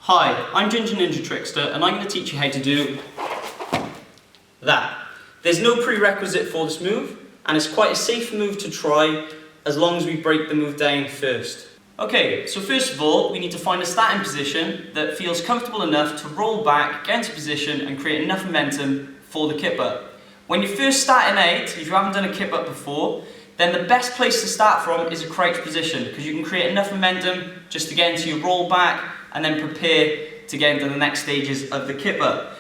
Hi, I'm Ginger Ninja Trickster and I'm going to teach you how to do that. There's no prerequisite for this move and it's quite a safe move to try as long as we break the move down first. Okay, so first of all we need to find a starting position that feels comfortable enough to roll back, get into position and create enough momentum for the kip up. When you're first starting out, if you haven't done a kip up before, then the best place to start from is a crouch position because you can create enough momentum just to get into your roll back and then prepare to get into the next stages of the kip up.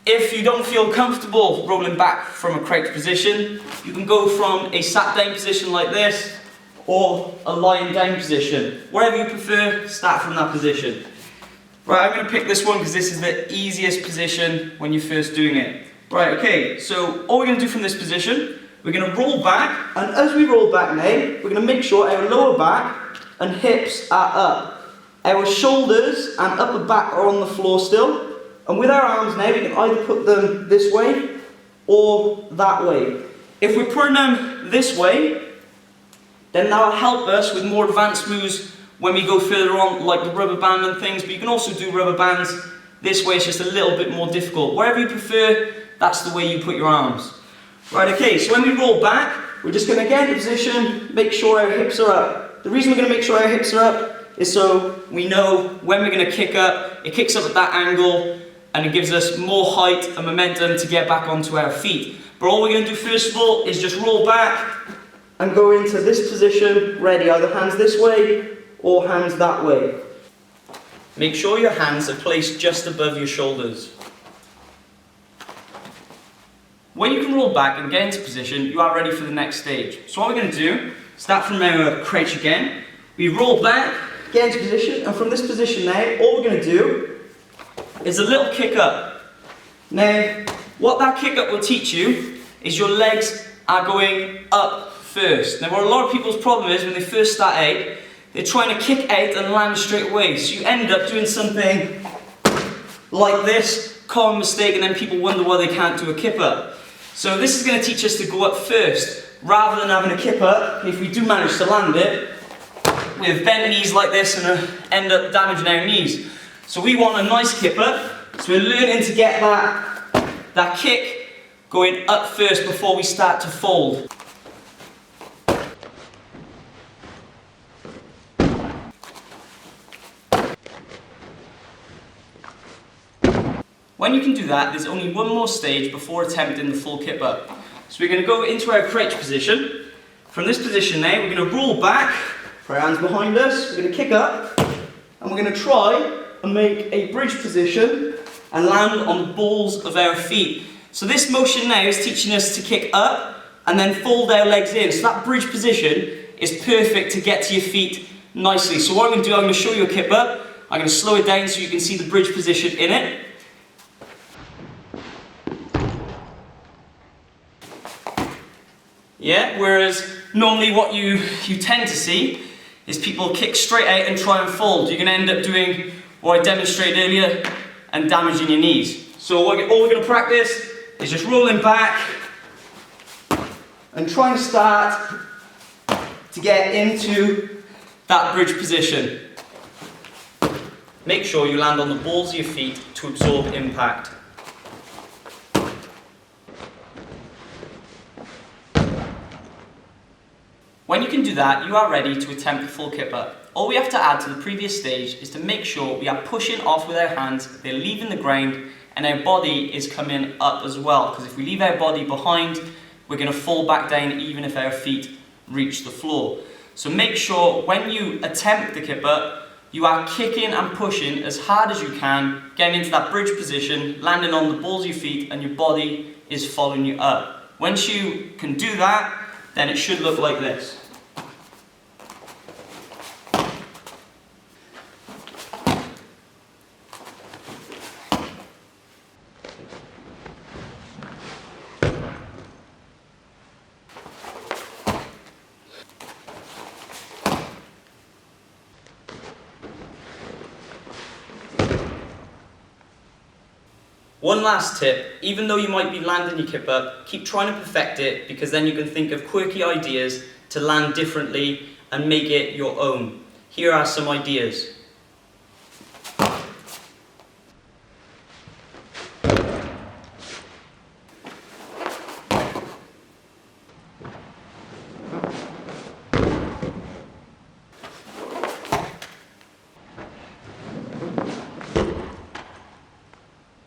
If you don't feel comfortable rolling back from a crouch position, you can go from a sat down position like this or a lying down position. Wherever you prefer, start from that position. Right, I'm going to pick this one because this is the easiest position when you're first doing it. Right, okay, so all we're going to do from this position, we're going to roll back, and as we roll back now, we're going to make sure our lower back and hips are up. Our shoulders and upper back are on the floor still, and with our arms now we can either put them this way or that way. If we're putting them this way, then that will help us with more advanced moves when we go further on, like the rubber band and things, but you can also do rubber bands this way. It's just a little bit more difficult. Wherever you prefer, that's the way you put your arms. Right, okay, so when we roll back, we're just going to get into position, make sure our hips are up. The reason we're going to make sure our hips are up is so we know when we're going to kick up, it kicks up at that angle and it gives us more height and momentum to get back onto our feet. But all we're going to do first of all is just roll back and go into this position ready, either hands this way or hands that way. Make sure your hands are placed just above your shoulders. When you can roll back and get into position, you are ready for the next stage. So what we're going to do, start from our crouch again, we roll back, get into position, and from this position now, all we're going to do is a little kick up. Now, what that kick up will teach you is your legs are going up first. Now, what a lot of people's problem is when they first start out, they're trying to kick out and land straight away. So you end up doing something like this, common mistake, and then people wonder why they can't do a kip up. So this is going to teach us to go up first, rather than having a kip up. If we do manage to land it, we have bent knees like this and end up damaging our knees. So we want a nice kip up, so we're learning to get that kick going up first before we start to fold. When you can do that, there's only one more stage before attempting the full kip up. So we're going to go into our crouch position. From this position now, we're going to roll back, put our hands behind us, we're going to kick up, and we're going to try and make a bridge position and land on the balls of our feet. So this motion now is teaching us to kick up and then fold our legs in. So that bridge position is perfect to get to your feet nicely. So what I'm going to do, I'm going to show you a kip up. I'm going to slow it down so you can see the bridge position in it. Yeah, whereas normally what you tend to see is people kick straight out and try and fold. You're going to end up doing what I demonstrated earlier and damaging your knees. So all we're going to practice is just rolling back and trying to start to get into that bridge position. Make sure you land on the balls of your feet to absorb impact. When you can do that, you are ready to attempt the full kip up. All we have to add to the previous stage is to make sure we are pushing off with our hands, they're leaving the ground, and our body is coming up as well. Because if we leave our body behind, we're going to fall back down even if our feet reach the floor. So make sure when you attempt the kip up, you are kicking and pushing as hard as you can, getting into that bridge position, landing on the balls of your feet, and your body is following you up. Once you can do that, then it should look like this. One last tip, even though you might be landing your kip up, keep trying to perfect it because then you can think of quirky ideas to land differently and make it your own. Here are some ideas.